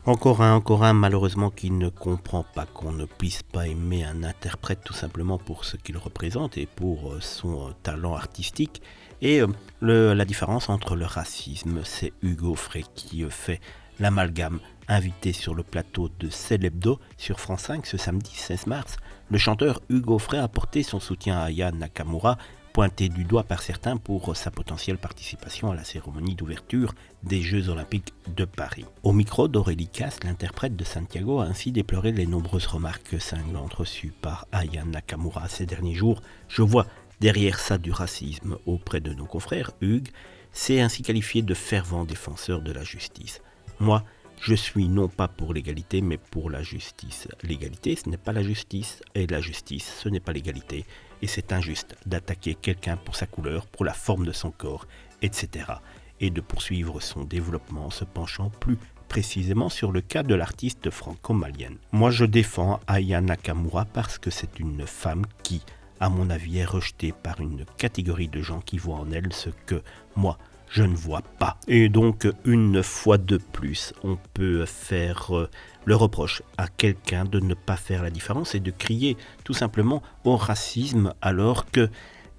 Encore un, malheureusement, qui ne comprend pas qu'on ne puisse pas aimer un interprète tout simplement pour ce qu'il représente et pour son talent artistique. Et la différence entre le racisme, c'est Hugo Frey qui fait l'amalgame. Invité sur le plateau de Célébdo sur France 5 ce samedi 16 mars, le chanteur Hugo Frey a porté son soutien à Aya Nakamura, pointé du doigt par certains pour sa potentielle participation à la cérémonie d'ouverture des Jeux Olympiques de Paris. Au micro d'Aurélie Casse, l'interprète de Santiago a ainsi déploré les nombreuses remarques cinglantes reçues par Aya Nakamura ces derniers jours. Je vois derrière ça du racisme auprès de nos confrères. Hugues s'est ainsi qualifié de fervent défenseur de la justice. Moi, je suis non pas pour l'égalité, mais pour la justice. L'égalité, ce n'est pas la justice, et la justice, ce n'est pas l'égalité. Et c'est injuste d'attaquer quelqu'un pour sa couleur, pour la forme de son corps, etc. Et de poursuivre son développement en se penchant plus précisément sur le cas de l'artiste franco-malienne. Moi, je défends Aya Nakamura parce que c'est une femme qui, à mon avis, est rejetée par une catégorie de gens qui voient en elle ce que moi, je ne vois pas. Et donc, une fois de plus, on peut faire le reproche à quelqu'un de ne pas faire la différence et de crier tout simplement au racisme alors que,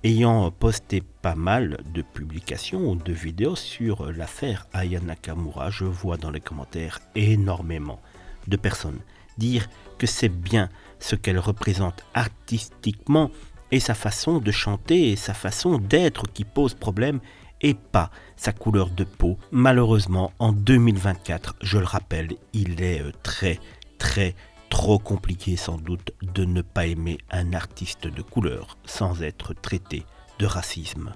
ayant posté pas mal de publications ou de vidéos sur l'affaire Aya Nakamura, je vois dans les commentaires énormément de personnes dire que c'est bien ce qu'elle représente artistiquement et sa façon de chanter et sa façon d'être qui pose problème et pas sa couleur de peau. Malheureusement, en 2024, je le rappelle, il est trop compliqué sans doute de ne pas aimer un artiste de couleur sans être traité de racisme.